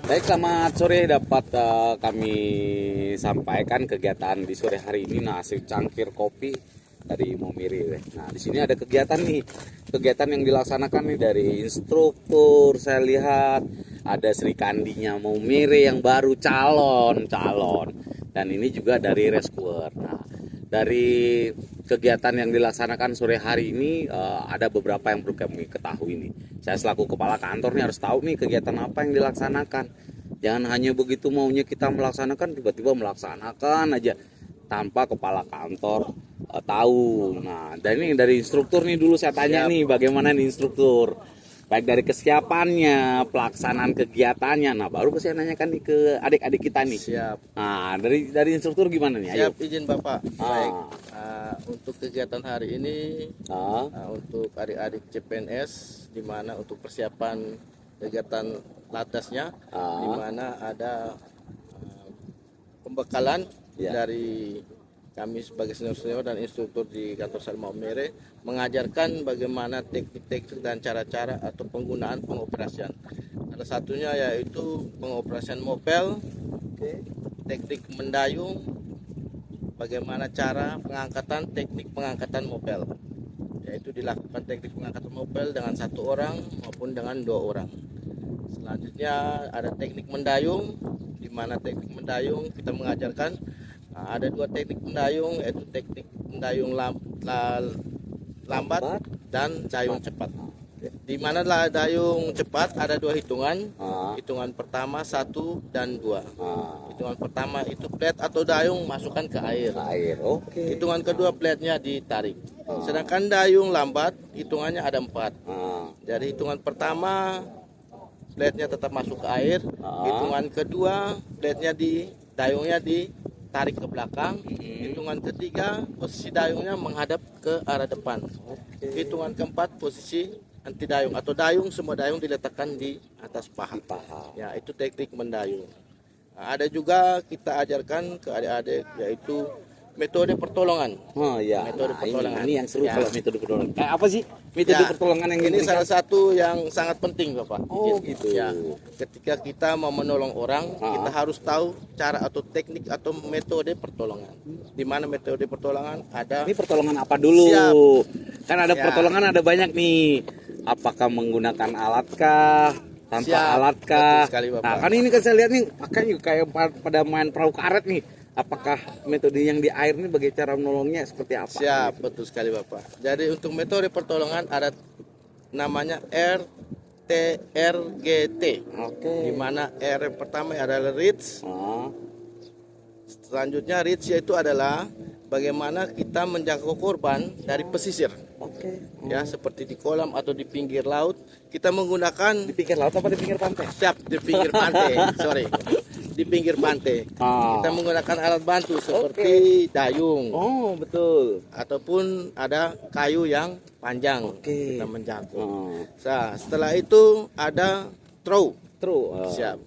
Baik, selamat sore. Dapat kami sampaikan kegiatan di sore hari ini. Nah, secangkir kopi dari Momiri. Nah, di sini ada kegiatan nih. Kegiatan yang dilaksanakan nih dari instruktur. Saya lihat ada Sri Kandinya Momiri yang baru calon. Dan ini juga dari rescuer. Nah, dari kegiatan yang dilaksanakan sore hari ini ada beberapa yang perlu kami ketahui nih. Saya selaku kepala kantor nih harus tahu nih kegiatan apa yang dilaksanakan. Jangan hanya begitu maunya kita melaksanakan, tiba-tiba melaksanakan aja tanpa kepala kantor tahu. Nah, dan ini dari instruktur nih dulu saya tanya nih, bagaimana nih instruktur? Baik dari kesiapannya, pelaksanaan kegiatannya. Nah, baru saya nanyakan nih ke adik-adik kita nih. Siap. Nah, dari instruktur gimana nih? Ayo. Siap, izin Bapak. Baik. Untuk kegiatan hari ini untuk adik-adik CPNS, di mana untuk persiapan kegiatan latasnya, di mana ada pembekalan dari kami sebagai senior dan instruktur di kantor Salma Mere mengajarkan bagaimana teknik-teknik dan cara-cara atau penggunaan pengoperasian. Salah satunya yaitu pengoperasian mopel, teknik mendayung, bagaimana cara pengangkatan, teknik pengangkatan mopel, yaitu dilakukan teknik pengangkatan mopel dengan 1 orang maupun dengan 2 orang. Selanjutnya ada teknik mendayung, di mana teknik mendayung kita mengajarkan ada 2 teknik mendayung, yaitu teknik mendayung lambat dan dayung cepat. Di mana dayung cepat ada 2 hitungan. Hitungan pertama 1 dan 2. Hitungan pertama itu plate atau dayung masukkan ke air. Hitungan kedua plate-nya ditarik. Sedangkan dayung lambat hitungannya ada 4. Dari hitungan pertama plate-nya tetap masuk ke air. Hitungan kedua plate-nya dayungnya ditarik ke belakang. Hitungan ketiga posisi dayungnya menghadap ke arah depan. Hitungan keempat posisi anti dayung atau dayung, semua dayung diletakkan di atas paha. Ya, itu teknik mendayung. Nah, ada juga kita ajarkan ke adik-adik yaitu metode pertolongan. Metode pertolongan. Ini yang seru kalau metode pertolongan. Kayak apa sih metode pertolongan yang ini salah satu yang sangat penting, Bapak. Gitu. Ya. Ketika kita mau menolong orang, kita harus tahu cara atau teknik atau metode pertolongan. Di mana metode pertolongan ada. Ini pertolongan apa dulu? Siap. Kan ada pertolongan ada banyak nih. Apakah menggunakan alat kah? Tanpa alat kah? Nah, kan ini kan saya lihat nih makanya kayak pada main perahu karet nih. Apakah metode yang di air ini bagaimana cara menolongnya seperti apa? Siap, betul sekali Bapak. Jadi untuk metode pertolongan ada namanya RTRGT. Di mana R yang pertama adalah reach. Selanjutnya reach yaitu adalah bagaimana kita menjangkau korban dari pesisir. Ya, seperti di kolam atau di pinggir laut, kita menggunakan di pinggir laut apa di pinggir pantai? Siap, di pinggir pantai. Sorry. Di pinggir pantai. Kita menggunakan alat bantu seperti dayung. Betul. Ataupun ada kayu yang panjang. Kita menjangkau. Nah, setelah itu ada throw. Siap.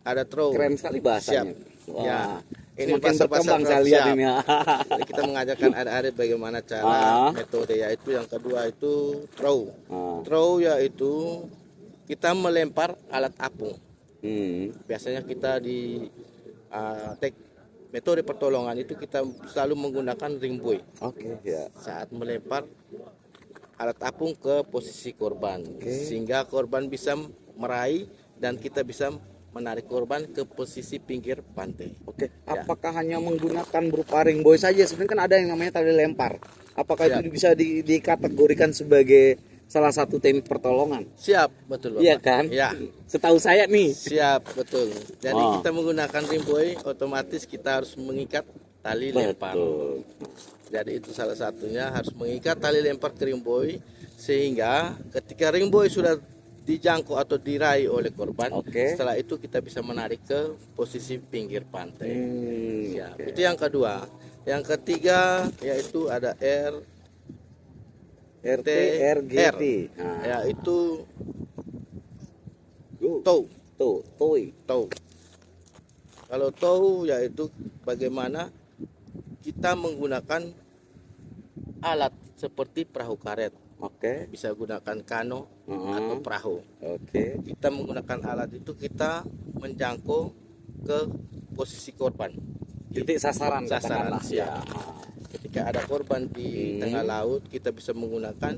Ada throw. Keren sekali bahasanya. Siap. Ya. Ini semakin berkembang saya lihat ini. Kita mengajarkan adik-adik bagaimana cara metode, yaitu yang kedua itu throw. Throw yaitu kita melempar alat apung. Biasanya kita di metode pertolongan itu kita selalu menggunakan ring buoy. Saat melempar alat apung ke posisi korban, sehingga korban bisa meraih dan kita bisa menarik korban ke posisi pinggir pantai. Apakah hanya menggunakan berupa ring buoy saja? Sebenarnya kan ada yang namanya tali lempar. Apakah itu bisa dikategorikan sebagai salah satu teknik pertolongan? Siap, betul Bapak. Iya kan? Ya. Setahu saya nih. Siap, betul. Jadi kita menggunakan ring buoy, otomatis kita harus mengikat tali lempar. Jadi itu salah satunya, harus mengikat tali lempar ke ring buoy, sehingga ketika ring buoy sudah dijangkau atau diraih oleh korban, setelah itu kita bisa menarik ke posisi pinggir pantai. Itu yang kedua. Yang ketiga yaitu ada RTRGT. Yaitu tow. Kalau tow yaitu bagaimana kita menggunakan alat seperti perahu karet. Bisa gunakan kano atau perahu. Kita menggunakan alat itu, kita menjangkau ke posisi korban. Titik sasaran, Sasaran, katakanlah. siap. Ketika ada korban di tengah laut, kita bisa menggunakan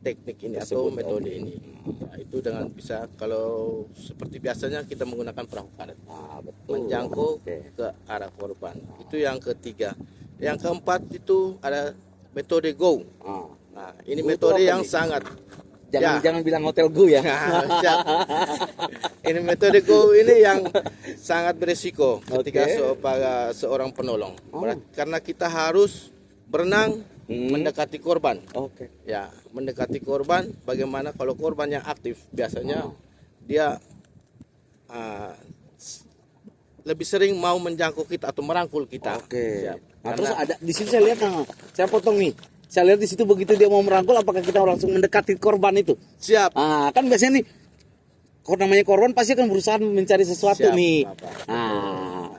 teknik ini atau Tersebut, metode ini. Nah, itu dengan bisa, kalau seperti biasanya kita menggunakan perahu karet, Betul. menjangkau Oke. ke arah korban. Itu yang ketiga. Yang keempat itu ada metode go. Ah. Nah, ini Go itu metode apa yang nih? sangat Jangan bilang hotel gue ya. Siap. Ini metode go ini yang sangat beresiko ketika Oke. seorang penolong. Oh. Karena kita harus berenang mendekati korban. Oke. Ya, mendekati korban. Bagaimana kalau korban yang aktif? Biasanya dia lebih sering mau menjangkau kita atau merangkul kita. Oke. Siap. Nah, Karena terus ada di sini saya lihat, saya potong nih. Saya lihat di situ begitu dia mau merangkul, apakah kita langsung mendekati korban itu? siap. Kan biasanya nih, kalau namanya korban pasti akan berusaha mencari sesuatu Siap, nih. Bapak.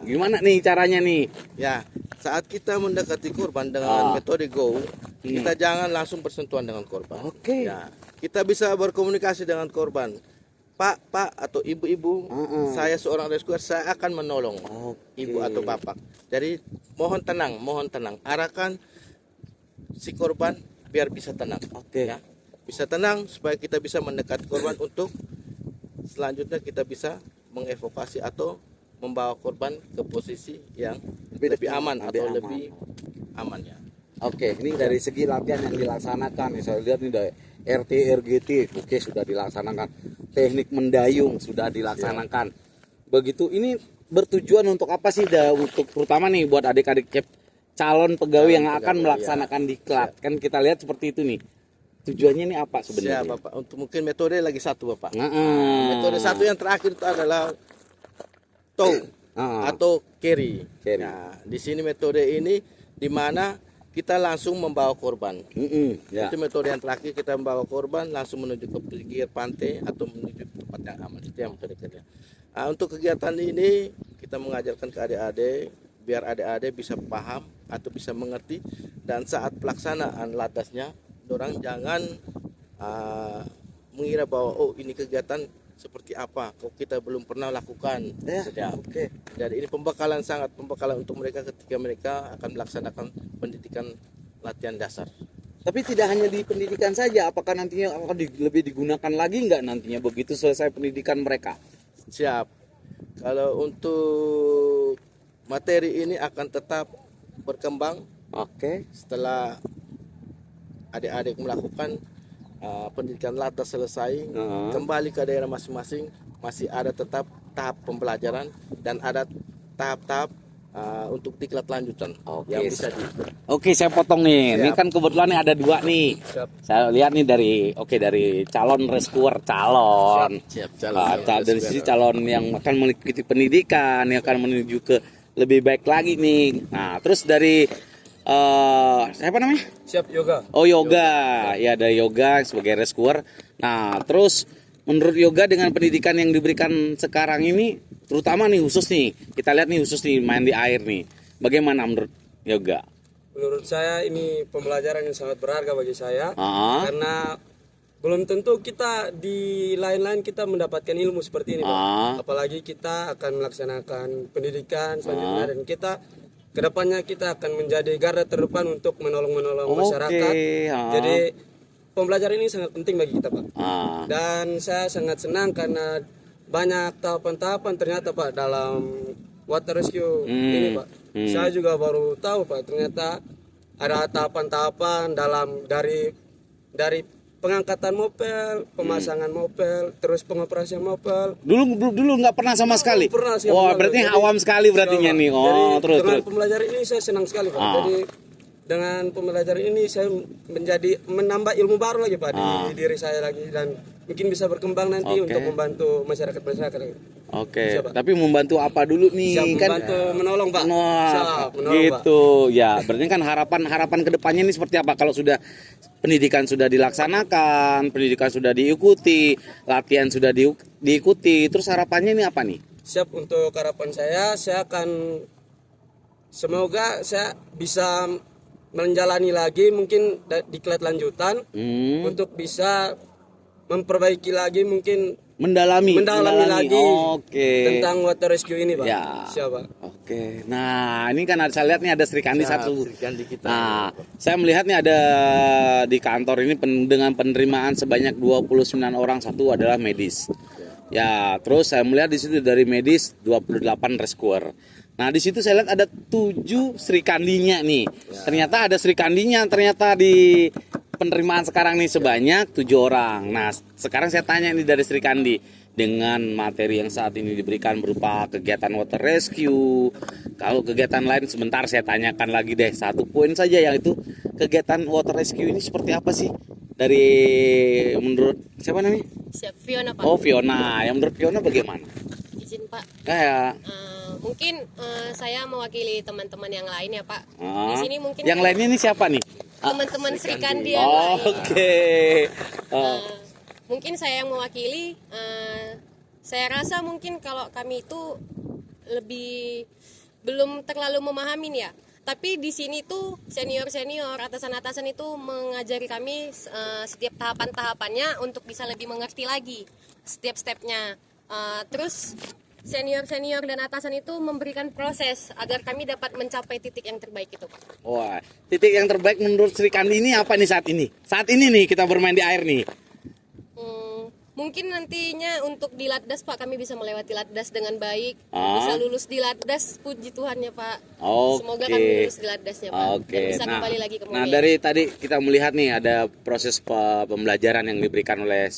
Gimana nih caranya nih? Ya, saat kita mendekati korban dengan metode go, kita jangan langsung bersentuhan dengan korban. Oke. Ya, kita bisa berkomunikasi dengan korban. Pak, atau ibu-ibu, saya seorang rescuer, saya akan menolong ibu atau bapak. Jadi mohon tenang, arahkan si korban biar bisa tenang. Oke. Ya, bisa tenang supaya kita bisa mendekat korban untuk selanjutnya kita bisa mengevakuasi atau membawa korban ke posisi yang lebih aman atau lebih aman ya. Oke, ini dari segi latihan yang dilaksanakan, saya lihat nih dari RT RGT, oke sudah dilaksanakan. Teknik mendayung sudah dilaksanakan. Begitu ini bertujuan untuk apa sih? Untuk terutama nih buat adik-adik calon pegawai yang akan melaksanakan diklat. Kan kita lihat seperti itu nih. Tujuannya ini apa sebenarnya? Siap, Bapak. Untuk mungkin metode lagi satu, Bapak. Metode satu yang terakhir itu adalah tow atau carry. Nah, di sini metode ini di mana kita langsung membawa korban. Itu metode yang terakhir, kita membawa korban langsung menuju ke pinggir pantai atau menuju ke tempat yang aman. Itu yang metode kerja. Untuk kegiatan ini kita mengajarkan ke adik-adik biar adik-adik bisa paham atau bisa mengerti, dan saat pelaksanaan latahnya, orang jangan mengira bahwa ini kegiatan seperti apa kok kita belum pernah lakukan. Jadi ini pembekalan untuk mereka ketika mereka akan melaksanakan pendidikan latihan dasar. Tapi tidak hanya di pendidikan saja, apakah nantinya akan lebih digunakan lagi nggak nantinya begitu selesai pendidikan mereka? Siap. Kalau untuk materi ini akan tetap berkembang. Setelah adik-adik melakukan pendidikan latah selesai, kembali ke daerah masing-masing, masih ada tetap tahap pembelajaran dan ada tahap-tahap untuk diklat lanjutan yang bisa Oke, saya potong nih. Ini kan kebetulan nih ada dua nih. Saya lihat nih dari calon rescuer, calon. Dari sisi calon yang akan mengikuti pendidikan, yang akan menuju ke lebih baik lagi nih. Nah, terus dari siapa namanya? Siap yoga. Oh, yoga. Ya, ada yoga sebagai rescuer. Nah, terus menurut yoga dengan pendidikan yang diberikan sekarang ini, terutama nih khusus nih, kita lihat nih khusus nih main di air nih. Bagaimana menurut yoga? Menurut saya ini pembelajaran yang sangat berharga bagi saya. Karena belum tentu kita di lain-lain kita mendapatkan ilmu seperti ini, Pak. Apalagi kita akan melaksanakan pendidikan selanjutnya, dan kita kedepannya kita akan menjadi garda terdepan untuk menolong masyarakat. Jadi pembelajaran ini sangat penting bagi kita, Pak. Dan saya sangat senang karena banyak tahapan-tahapan ternyata, Pak, dalam water rescue ini, Pak. Saya juga baru tahu, Pak, ternyata ada tahapan-tahapan dari pengangkatan mopel, pemasangan mopel, terus pengoperasian mopel. Dulu nggak pernah sama sekali. Pernah sih. Wah, berarti awam sekali berartinya nih. Jadi, Terus. Dengan pembelajaran ini saya senang sekali, Pak. Jadi dengan pembelajaran ini saya menambah ilmu baru lagi, Pak, di diri saya lagi, dan mungkin bisa berkembang nanti untuk membantu masyarakat. Tapi membantu apa dulu nih? Siap, kan membantu menolong, Pak. Siap, menolong, gitu Pak. Ya, berarti kan harapan kedepannya ini seperti apa kalau sudah pendidikan sudah dilaksanakan, pendidikan sudah diikuti, latihan sudah diikuti, terus harapannya ini apa nih? Siap, untuk harapan saya akan semoga saya bisa menjalani lagi mungkin diklat lanjutan untuk bisa memperbaiki lagi mungkin mendalami lagi Oke. tentang water rescue ini, Pak. Ya. Siapa? Oke. Nah, ini kan saya lihat nih ada Sri Kandi satu. Sri Kandi kita. Nah, saya melihat nih ada di kantor ini dengan penerimaan sebanyak 29 orang, satu adalah medis. Ya, terus saya melihat di situ dari medis 28 rescuer. Nah, di situ saya lihat ada 7 Sri Kandinya nih. Ternyata ada Sri Kandinya ternyata di penerimaan sekarang nih sebanyak 7 orang. Nah, sekarang saya tanya nih dari Sri Kandi, dengan materi yang saat ini diberikan berupa kegiatan water rescue, kalau kegiatan lain sebentar saya tanyakan lagi deh, satu poin saja, yang itu kegiatan water rescue ini seperti apa sih? Dari menurut siapa namanya? Siap, Fiona, Pak. Oh, Fiona. Yang menurut Fiona bagaimana? Izin, Pak. Kayak Mungkin saya mewakili teman-teman yang lain ya, Pak. Ah. Di sini mungkin yang lainnya ini siapa nih? teman-teman Sri Kandi yang Oh, lain. oke. Mungkin saya yang mewakili. Saya rasa mungkin kalau kami itu lebih belum terlalu memahamin ya. Tapi di sini tuh senior-senior, atasan-atasan itu mengajari kami setiap tahapan-tahapannya untuk bisa lebih mengerti lagi setiap stepnya. Terus senior-senior dan atasan itu memberikan proses agar kami dapat mencapai titik yang terbaik itu, Pak. Wah, titik yang terbaik menurut Sri Kandi ini apa nih saat ini? Saat ini nih kita bermain di air nih. Mungkin nantinya untuk di Latdas, Pak, kami bisa melewati Latdas dengan baik, bisa lulus di Latdas, puji Tuhan ya, Pak. Oke. Semoga kami lulus di Latdasnya, Pak. Oke. Dan bisa kembali lagi ke Nah, Momen. dari tadi kita melihat nih ada proses pembelajaran yang diberikan oleh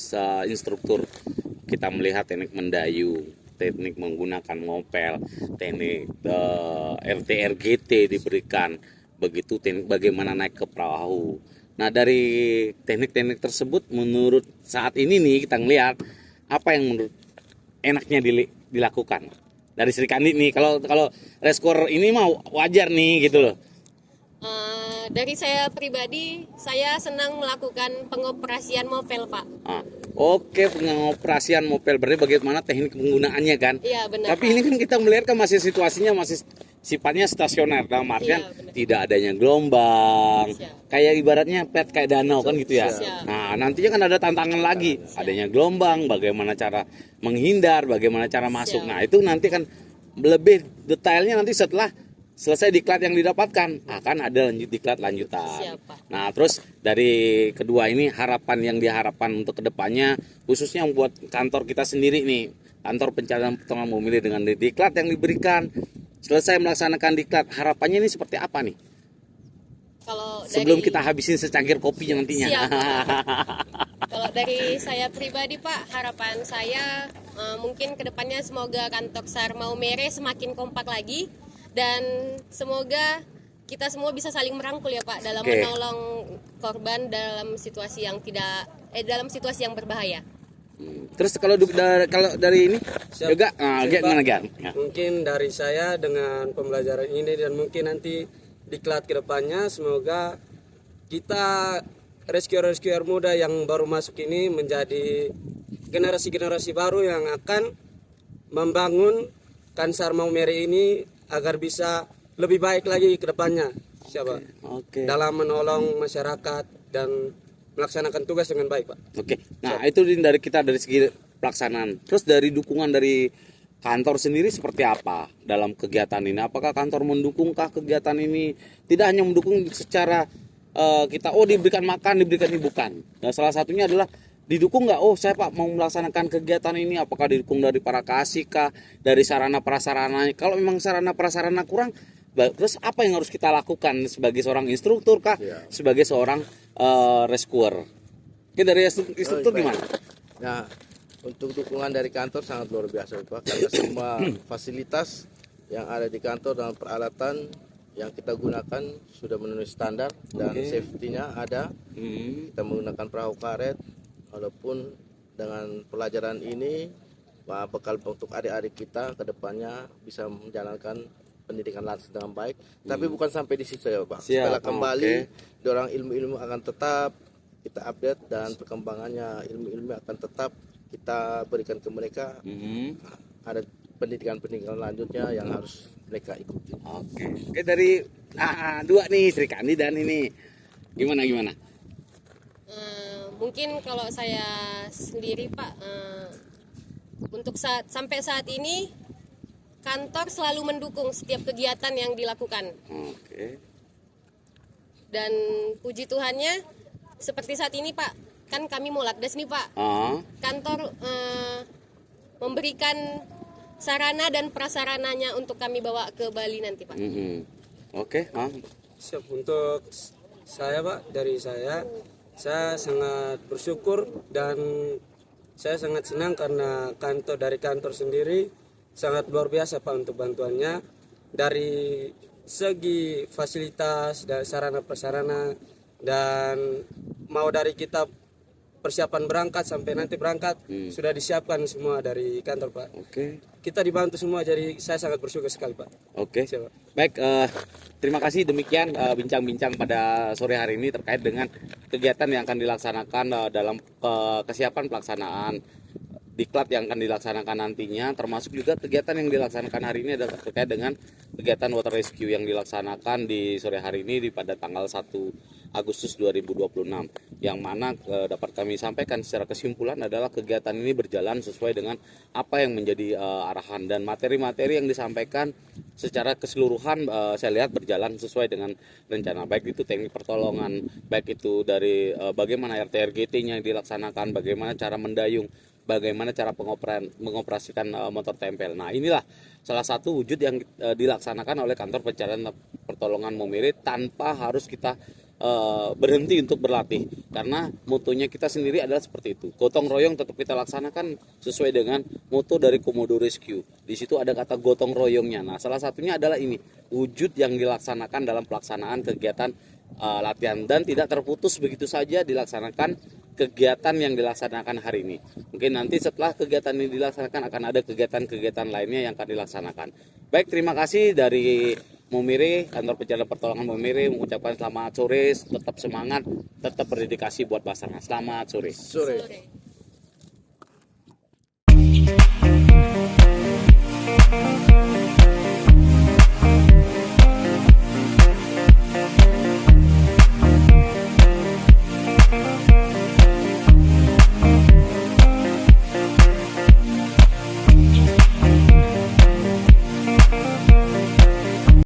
instruktur. Kita melihat teknik mendayu, teknik menggunakan ngopel, teknik RTRGT diberikan, begitu teknik bagaimana naik ke perahu. Nah, dari teknik-teknik tersebut menurut saat ini nih kita ngelihat apa yang menurut enaknya dilakukan dari Sri Kandi nih. Kalau rescuer ini mah wajar nih gitu loh. Dari saya pribadi, saya senang melakukan pengoperasian mopel, Pak. Oke, pengoperasian mopel, berarti bagaimana teknik penggunaannya kan? Iya, benar. Tapi ini kan kita melihat kan masih situasinya masih sifatnya stasioner, dalam artian Iya, tidak adanya gelombang. Siap. Kayak ibaratnya kayak danau kan gitu ya. Siap. Nah, nantinya kan ada tantangan lagi, adanya gelombang, bagaimana cara menghindar, bagaimana cara masuk. Siap. Nah, itu nanti kan lebih detailnya nanti setelah selesai diklat yang didapatkan, akan ada diklat lanjutan. Siap, Pak. Nah, terus dari kedua ini harapan yang diharapkan untuk kedepannya, khususnya buat kantor kita sendiri nih, kantor pencarian pertolongan memilih dengan diklat yang diberikan, selesai melaksanakan diklat, harapannya ini seperti apa nih? Kalau Sebelum dari, kita habisin secangkir kopi nantinya. Siap, Pak. Kalau dari saya pribadi, Pak, harapan saya mungkin kedepannya semoga kantor SAR Maumere semakin kompak lagi, dan semoga kita semua bisa saling merangkul ya, Pak, dalam Oke. menolong korban dalam situasi yang dalam situasi yang berbahaya. Terus kalau dari ini Siap. juga Siap, gimana Pak. Gan? Ya. Mungkin dari saya dengan pembelajaran ini dan mungkin nanti diklat ke depannya, semoga kita rescuer muda yang baru masuk ini menjadi generasi-generasi baru yang akan membangun Kansar Maumere ini agar bisa lebih baik lagi ke depannya. Siapa? Oke. Dalam menolong masyarakat dan melaksanakan tugas dengan baik, Pak. Oke. Nah, itu dari kita dari segi pelaksanaan. Terus dari dukungan dari kantor sendiri seperti apa dalam kegiatan ini? Apakah kantor mendukungkah kegiatan ini? Tidak hanya mendukung secara kita diberikan makan, diberikan ini, bukan. Nah, salah satunya adalah didukung nggak? Saya Pak mau melaksanakan kegiatan ini, apakah didukung dari para kasih kah, dari sarana prasarana? Kalau memang sarana prasarana kurang, terus apa yang harus kita lakukan sebagai seorang instruktur kah, sebagai seorang rescuer? Oke, dari instruktur gimana? Nah, untuk dukungan dari kantor sangat luar biasa, Pak, karena semua fasilitas yang ada di kantor dan peralatan yang kita gunakan sudah memenuhi standar dan safety-nya ada. Kita menggunakan perahu karet, walaupun dengan pelajaran ini bekal untuk adik-adik kita ke depannya bisa menjalankan pendidikan langsung dengan baik. Tapi bukan sampai di situ ya, Pak. Siap. Setelah kembali, dorang ilmu-ilmu akan tetap kita update dan perkembangannya ilmu-ilmu akan tetap kita berikan ke mereka. Ada pendidikan-pendidikan lanjutnya yang harus mereka ikuti. Oke, dari dua nih, Sri Kandi dan ini gimana? Mungkin kalau saya sendiri, Pak, untuk sampai saat ini kantor selalu mendukung setiap kegiatan yang dilakukan. Oke. Dan puji Tuhannya seperti saat ini Pak, kan kami mau lakdas nih Pak. Kantor memberikan sarana dan prasarananya untuk kami bawa ke Bali nanti Pak. Oke. Siap. Untuk saya Pak, dari saya sangat bersyukur dan saya sangat senang karena dari kantor sendiri sangat luar biasa Pak untuk bantuannya dari segi fasilitas dan sarana prasarana, dan mau dari kita persiapan berangkat sampai nanti berangkat sudah disiapkan semua dari kantor Pak. Oke. Kita dibantu semua, jadi saya sangat bersyukur sekali Pak. Oke. Siap, Pak. Baik, terima kasih demikian bincang-bincang pada sore hari ini terkait dengan kegiatan yang akan dilaksanakan dalam kesiapan pelaksanaan diklat yang akan dilaksanakan nantinya, termasuk juga kegiatan yang dilaksanakan hari ini adalah terkait dengan kegiatan water rescue yang dilaksanakan di sore hari ini pada tanggal 1 Agustus 2026, yang mana dapat kami sampaikan secara kesimpulan adalah kegiatan ini berjalan sesuai dengan apa yang menjadi arahan, dan materi-materi yang disampaikan secara keseluruhan saya lihat berjalan sesuai dengan rencana, baik itu teknik pertolongan, baik itu dari bagaimana RTRGT-nya yang dilaksanakan, bagaimana cara mendayung, bagaimana cara mengoperasikan motor tempel. Nah, inilah salah satu wujud yang dilaksanakan oleh kantor pencarian pertolongan Maumere tanpa harus kita berhenti untuk berlatih, karena motonya kita sendiri adalah seperti itu. Gotong royong tetap kita laksanakan sesuai dengan moto dari Komodo Rescue. Di situ ada kata gotong royongnya. Nah, salah satunya adalah ini wujud yang dilaksanakan dalam pelaksanaan kegiatan latihan, dan tidak terputus begitu saja dilaksanakan kegiatan yang dilaksanakan hari ini. Mungkin nanti setelah kegiatan ini dilaksanakan akan ada kegiatan-kegiatan lainnya yang akan dilaksanakan. Baik, terima kasih dari Maumere, kantor pencarian pertolongan Maumere mengucapkan selamat sore, tetap semangat, tetap berdedikasi buat Basarnas. Selamat sore. Sore.